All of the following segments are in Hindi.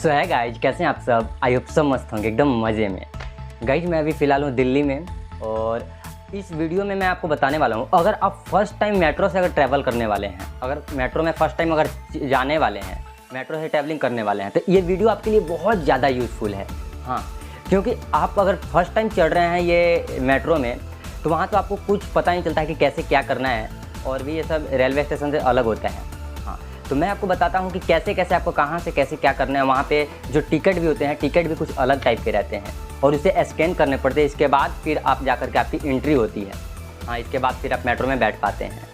सो है गाइज, कैसे हैं आप सब? आई होप सब मस्त होंगे, एकदम मज़े में। गाइज मैं अभी फ़िलहाल हूँ दिल्ली में और इस वीडियो में मैं आपको बताने वाला हूँ, अगर आप फर्स्ट टाइम मेट्रो से अगर ट्रैवल करने वाले हैं, अगर मेट्रो में फ़र्स्ट टाइम अगर जाने वाले हैं, मेट्रो से ट्रैवलिंग करने वाले हैं, तो ये वीडियो आपके लिए बहुत ज़्यादा यूज़फुल है। हाँ, क्योंकि आप अगर फर्स्ट टाइम चढ़ रहे हैं ये मेट्रो में, तो वहाँ तो आपको कुछ पता नहीं चलता है कि कैसे क्या करना है, और भी ये सब रेलवे स्टेशन से अलग होता है। हाँ, तो मैं आपको बताता हूँ कि कैसे कैसे आपको कहाँ से कैसे क्या करना है। वहाँ पे जो टिकट भी होते हैं, टिकट भी कुछ अलग टाइप के रहते हैं और उसे स्कैन करने पड़ते हैं। इसके बाद फिर आप जाकर के आपकी एंट्री होती है। हाँ, इसके बाद फिर आप मेट्रो में बैठ पाते हैं।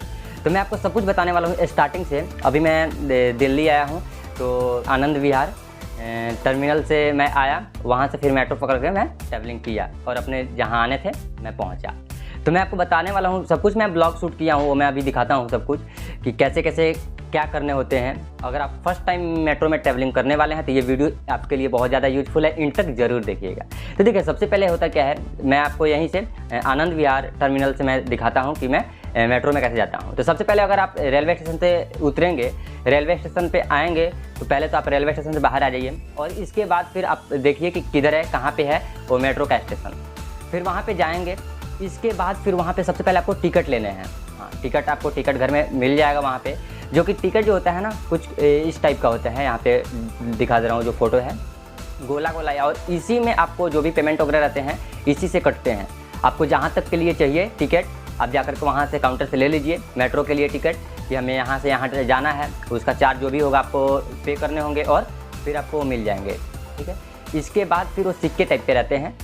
तो मैं आपको सब कुछ बताने वाला हूँ स्टार्टिंग से। अभी मैं दिल्ली आया हूँ, तो आनंद विहार टर्मिनल से मैं आया, वहाँ से फिर मेट्रो पकड़ के मैं ट्रैवलिंग किया और अपने जहाँ आने थे मैं पहुँचा। तो मैं आपको बताने वाला हूँ सब कुछ। मैं ब्लॉग शूट किया हूँ, वो मैं अभी दिखाता हूँ सब कुछ कि कैसे कैसे क्या करने होते हैं। अगर आप फर्स्ट टाइम मेट्रो में ट्रैवलिंग करने वाले हैं तो ये वीडियो आपके लिए बहुत ज़्यादा यूजफुल है, इन तक ज़रूर देखिएगा। तो देखिए, सबसे पहले होता क्या है, मैं आपको यहीं से आनंद विहार टर्मिनल से मैं दिखाता हूँ कि मैं मेट्रो में कैसे जाता हूँ। तो सबसे पहले अगर आप रेलवे स्टेशन से उतरेंगे, रेलवे स्टेशन पे आएंगे, तो पहले तो आप रेलवे स्टेशन से बाहर आ जाइए और इसके बाद फिर आप देखिए कि किधर है, कहाँ पे है वो मेट्रो का स्टेशन। फिर वहाँ पे जाएंगे, इसके बाद फिर वहाँ पे सबसे पहले आपको टिकट लेने हैं। हाँ, टिकट आपको टिकट घर में मिल जाएगा वहाँ पे, जो कि टिकट जो होता है ना कुछ इस टाइप का होता है। यहाँ पे दिखा दे रहा हूँ, जो फोटो है गोला गोला, और इसी में आपको जो भी पेमेंट वगैरह रहते हैं इसी से कटते हैं। आपको जहाँ तक के लिए चाहिए टिकट, आप जाकर के वहाँ से काउंटर से ले लीजिए मेट्रो के लिए टिकट कि हमें यहाँ से यहाँ जाना है। उसका चार्ज जो भी होगा आपको पे करने होंगे और फिर आपको मिल जाएंगे। ठीक है, इसके बाद फिर वो सिक्के टाइप के रहते हैं,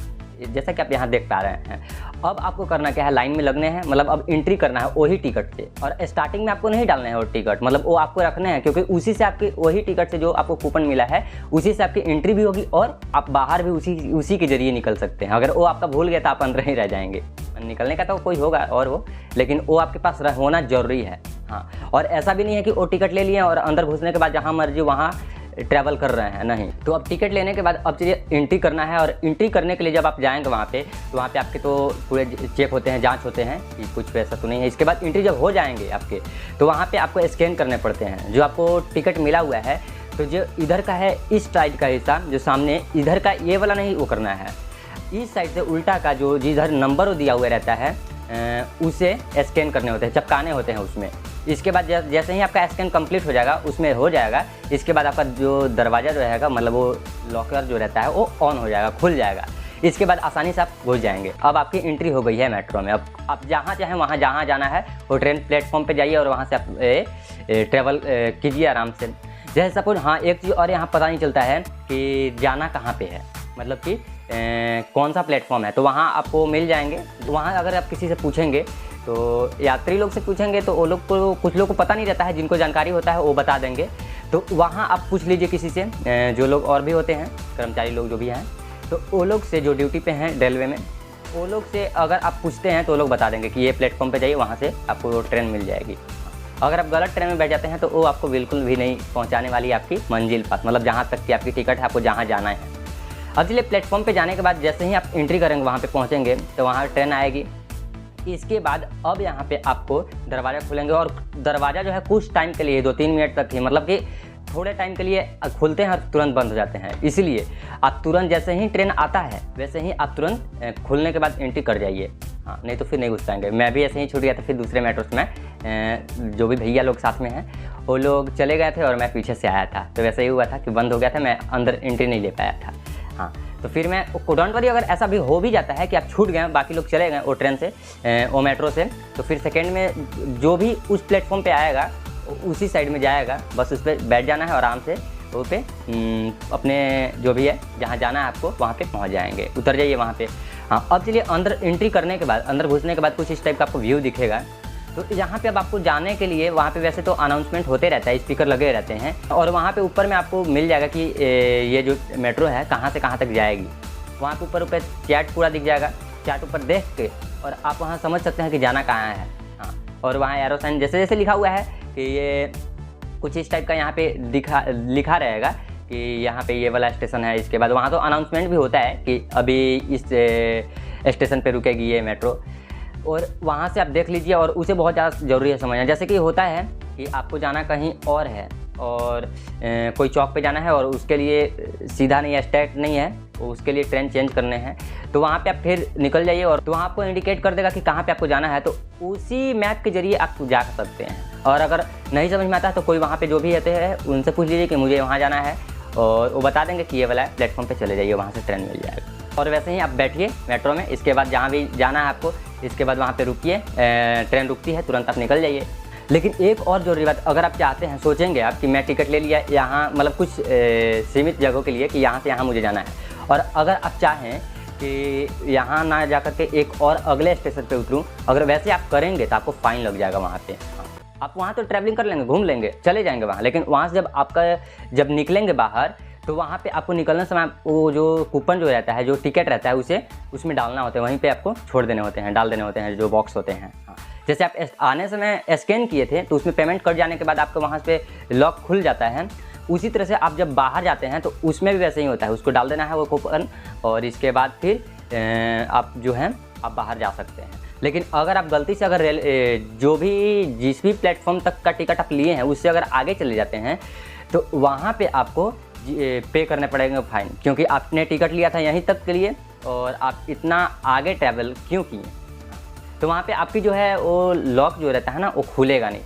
जैसा कि आप यहाँ देख पा रहे हैं। अब आपको करना क्या है, लाइन में लगने हैं, मतलब अब एंट्री करना है वही टिकट से। और स्टार्टिंग में आपको नहीं डालना है वो टिकट, मतलब वो आपको रखने हैं, क्योंकि उसी से आपकी वही टिकट से जो आपको कूपन मिला है उसी से आपकी एंट्री भी होगी और आप बाहर भी उसी के जरिए निकल सकते हैं। अगर वो आपका भूल गया तो आप अंदर ही रह जाएंगे। निकलने का तो कोई होगा और वो, लेकिन वो आपके पास होना जरूरी है। हाँ, और ऐसा भी नहीं है कि वो टिकट ले लिए और अंदर घुसने के बाद जहाँ मर्जी वहाँ ट्रैवल कर रहे हैं, नहीं। तो अब टिकट लेने के बाद अब चलिए एंट्री करना है। और एंट्री करने के लिए जब आप जाएंगे वहाँ पे, तो वहाँ पे आपके तो पूरे चेक होते हैं, जांच होते हैं कि कुछ पैसा तो नहीं है। इसके बाद एंट्री जब हो जाएंगे आपके, तो वहाँ पे आपको स्कैन करने पड़ते हैं। जो आपको टिकट मिला हुआ है, तो जो इधर का है इस साइड का हिस्सा, जो सामने इधर का ये वाला नहीं, वो करना है इस साइड से उल्टा का, जो जिधर नंबर दिया हुआ रहता है उसे स्कैन करने होते हैं, चिपकाने होते हैं उसमें। इसके बाद जैसे ही आपका स्कैन कंप्लीट हो जाएगा, उसमें हो जाएगा, इसके बाद आपका जो दरवाज़ा जो रहेगा, मतलब वो लॉकर जो रहता है वो ऑन हो जाएगा, खुल जाएगा। इसके बाद आसानी से आप घुस जाएंगे। अब आपकी एंट्री हो गई है मेट्रो में। अब आप जहाँ चाहें वहाँ जहाँ जाना है वो ट्रेन प्लेटफॉर्म पे जाइए और वहाँ से आप ट्रैवल कीजिए आराम से। जैसे सपोज, हाँ, एक चीज़ और यहाँ पता नहीं चलता है कि जाना कहाँ पर है, मतलब कि कौन सा प्लेटफॉर्म है, तो वहाँ आपको मिल जाएंगे। वहाँ अगर आप किसी से पूछेंगे, तो यात्री लोग से पूछेंगे, तो वो लोग को, कुछ लोग को पता नहीं रहता है, जिनको जानकारी होता है वो बता देंगे। तो वहाँ आप पूछ लीजिए किसी से, जो लोग और भी होते हैं, कर्मचारी लोग जो भी हैं, तो वो लोग से जो ड्यूटी पे हैं रेलवे में, वो लोग से अगर आप पूछते हैं तो वो लोग बता देंगे कि ये प्लेटफॉर्म पे जाइए, वहाँ से आपको वो ट्रेन मिल जाएगी। अगर आप गलत ट्रेन में बैठ जाते हैं तो वो आपको बिल्कुल भी नहीं पहुँचाने वाली आपकी मंजिल पास, मतलब जहाँ तक की आपकी टिकट है, आपको जहाँ जाना है। अब चलिए, प्लेटफॉर्म पे जाने के बाद जैसे ही आप एंट्री करेंगे, वहाँ पे पहुँचेंगे, तो वहाँ ट्रेन आएगी। इसके बाद अब यहाँ पे आपको दरवाज़ा खुलेंगे, और दरवाज़ा जो है कुछ टाइम के लिए, 2-3 मिनट तक ही, मतलब कि थोड़े टाइम के लिए खुलते हैं और तुरंत बंद हो जाते हैं। इसलिए आप तुरंत जैसे ही ट्रेन आता है वैसे ही आप तुरंत खुलने के बाद एंट्री कर जाइए। हाँ, नहीं तो फिर नहीं घुस पाएंगे। मैं भी ऐसे ही छूट गया था, फिर दूसरे मेट्रो में जो भी भैया लोग साथ में हैं वो लोग चले गए थे और मैं पीछे से आया था, तो वैसे ही हुआ था कि बंद हो गया था, मैं अंदर एंट्री नहीं ले पाया था। हाँ, तो फिर मैं डोंट वरी, अगर ऐसा भी हो भी जाता है कि आप छूट गए, बाकी लोग चले गए वो ट्रेन से, वो मेट्रो से, तो फिर सेकेंड में जो भी उस प्लेटफॉर्म पे आएगा उसी साइड में जाएगा, बस उस पर बैठ जाना है आराम से। वो पे अपने जो भी है जहाँ जाना है आपको वहाँ पे पहुँच जाएंगे, उतर जाइए वहाँ पे। हाँ, अब चलिए, अंदर एंट्री करने के बाद, अंदर घुसने के बाद कुछ इस टाइप का आपको व्यू दिखेगा। तो यहाँ पे अब आपको जाने के लिए वहाँ पे वैसे तो अनाउंसमेंट होते रहता है, स्पीकर लगे रहते हैं, और वहाँ पे ऊपर में आपको मिल जाएगा कि ये जो मेट्रो है कहाँ से कहाँ तक जाएगी। वहाँ पे ऊपर चार्ट पूरा दिख जाएगा, चार्ट ऊपर देख के और आप वहाँ समझ सकते हैं कि जाना कहाँ है। हाँ, और वहाँ एरो साइन जैसे जैसे लिखा हुआ है कि ये कुछ इस टाइप का यहाँ पे लिखा रहेगा कि यहाँ पे ये वाला स्टेशन है। इसके बाद वहाँ तो अनाउंसमेंट भी होता है कि अभी इस स्टेशन पे रुकेगी ये मेट्रो, और वहाँ से आप देख लीजिए। और उसे बहुत ज़्यादा ज़रूरी है समझना। जैसे कि होता है कि आपको जाना कहीं और है, और कोई चौक पे जाना है और उसके लिए सीधा नहीं है, स्ट्रेट नहीं है, उसके लिए ट्रेन चेंज करने हैं, तो वहाँ पे आप फिर निकल जाइए और तो वहाँ आपको इंडिकेट कर देगा कि कहाँ पे आपको जाना है। तो उसी मैप के जरिए आप जा सकते हैं। और अगर नहीं समझ में आता है तो कोई वहाँ पे जो भी रहते हैं उनसे पूछ लीजिए कि मुझे वहाँ जाना है, और वो बता देंगे कि ये वाला प्लेटफॉर्म पे चले जाइए, वहाँ से ट्रेन मिल जाएगा। और वैसे ही आप बैठिए मेट्रो में, इसके बाद जहाँ भी जाना है आपको, इसके बाद वहाँ पे रुकिए, ट्रेन रुकती है तुरंत आप निकल जाइए। लेकिन एक और जरूरी बात, अगर आप चाहते हैं, सोचेंगे आप कि मैं टिकट ले लिया यहाँ, मतलब कुछ सीमित जगहों के लिए कि यहाँ से यहाँ मुझे जाना है, और अगर आप चाहें कि यहाँ ना जा कर के एक और अगले स्टेशन पे उतरूँ, अगर वैसे आप करेंगे तो आपको फ़ाइन लग जाएगा वहाँ पे। आप वहाँ तो ट्रैवलिंग कर लेंगे, घूम लेंगे, चले जाएंगे वहाँ, लेकिन वहाँ से जब निकलेंगे बाहर, तो वहाँ पे आपको निकलने समय वो जो कूपन जो रहता है, जो टिकट रहता है, उसे उसमें डालना होता है, वहीं पे आपको छोड़ देने होते हैं, डाल देने होते हैं जो बॉक्स होते हैं। हाँ, जैसे आप आने समय स्कैन किए थे तो उसमें पेमेंट कट जाने के बाद आपको वहाँ पे लॉक खुल जाता है, उसी तरह से आप जब बाहर जाते हैं तो उसमें भी वैसे ही होता है, उसको डाल देना है वो कूपन, और इसके बाद फिर आप जो है आप बाहर जा सकते हैं। लेकिन अगर आप गलती से अगर जिस भी प्लेटफॉर्म तक का टिकट आप लिए हैं उससे अगर आगे चले जाते हैं तो वहाँ पे आपको पे करने पड़ेंगे फ़ाइन, क्योंकि आपने टिकट लिया था यहीं तक के लिए और आप इतना आगे ट्रैवल क्यों किए। तो वहाँ पे आपकी जो है वो लॉक जो रहता है ना वो खुलेगा नहीं।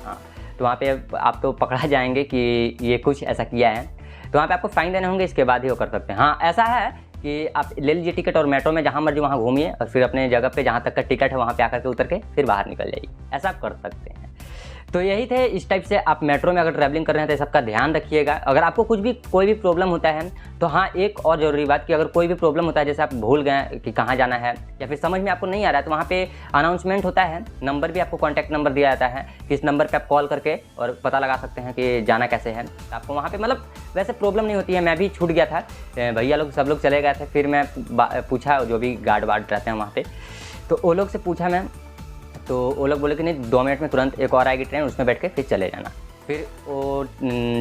हाँ, तो वहाँ पे आप तो पकड़ा जाएंगे कि ये कुछ ऐसा किया है, तो वहाँ पे आपको फ़ाइन देने होंगे, इसके बाद ही वो कर सकते हैं। हाँ, ऐसा है कि आप ले लीजिए टिकट और मेट्रो में जहाँ मर्जी वहाँ घूमिए और फिर अपने जगह पे जहाँ तक का टिकट है वहाँ पे आकर के उतर के फिर बाहर निकल जाइए, ऐसा आप कर सकते हैं। तो यही थे, इस टाइप से आप मेट्रो में अगर ट्रैवलिंग कर रहे हैं तो सबका ध्यान रखिएगा। अगर आपको कोई भी प्रॉब्लम होता है तो हाँ, एक और ज़रूरी बात कि अगर कोई भी प्रॉब्लम होता है, जैसे आप भूल गए कि कहाँ जाना है या फिर समझ में आपको नहीं आ रहा है, तो वहाँ पे अनाउंसमेंट होता है, नंबर भी आपको कॉन्टैक्ट नंबर दिया जाता है कि इस नंबर पर आप कॉल करके और पता लगा सकते हैं कि जाना कैसे है। आपको वहाँ पर मतलब वैसे प्रॉब्लम नहीं होती है। मैं भी छूट गया था, भैया लोग सब लोग चले गए थे, फिर मैं पूछा जो भी गार्ड वार्ड रहते हैं वहाँ पर, तो वो लोग से पूछा मैं, तो वो लोग बोले कि नहीं 2 मिनट में तुरंत एक और आएगी ट्रेन, उसमें बैठ के फिर चले जाना। फिर वो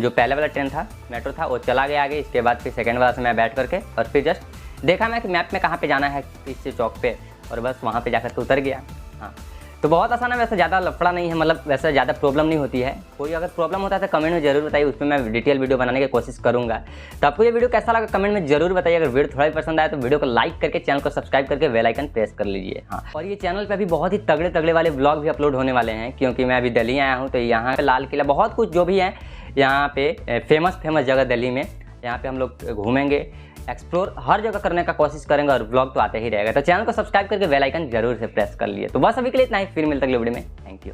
जो पहले वाला ट्रेन था, मेट्रो था, वो चला गया आगे, इसके बाद फिर सेकंड वाला से मैं बैठ करके और फिर जस्ट देखा मैं कि मैप में कहाँ पे जाना है, किस चौक पे, और बस वहाँ पे जाकर के उतर गया। हाँ, तो बहुत आसान है, वैसे ज़्यादा लफड़ा नहीं है, मतलब वैसे ज़्यादा प्रॉब्लम नहीं होती है। कोई अगर प्रॉब्लम होता है तो कमेंट में ज़रूर बताइए, उस पर मैं डिटेल वीडियो बनाने की कोशिश करूँगा। तो आपको ये वीडियो कैसा लगा कमेंट में ज़रूर बताइए। अगर वीडियो थोड़ा भी पसंद आया तो वीडियो को लाइक करके चैनल को सब्सक्राइब करके बेल आइकन प्रेस कर लीजिए। हाँ, और ये चैनल पर अभी बहुत ही तगड़े तगड़े वाले ब्लॉग भी अपलोड होने वाले हैं, क्योंकि मैं अभी दिल्ली आया हूँ, तो यहाँ पे लाल किला बहुत कुछ जो भी है यहाँ पे फेमस जगह दिल्ली में, यहाँ पे हम लोग घूमेंगे, एक्सप्लोर हर जगह करने का कोशिश करेंगे और ब्लॉग तो आते ही रहेगा। तो चैनल को सब्सक्राइब करके बेल आइकन जरूर से प्रेस कर लिए। तो बस अभी के लिए इतना ही, फिर मिलते अगले वीडियो में। Thank you.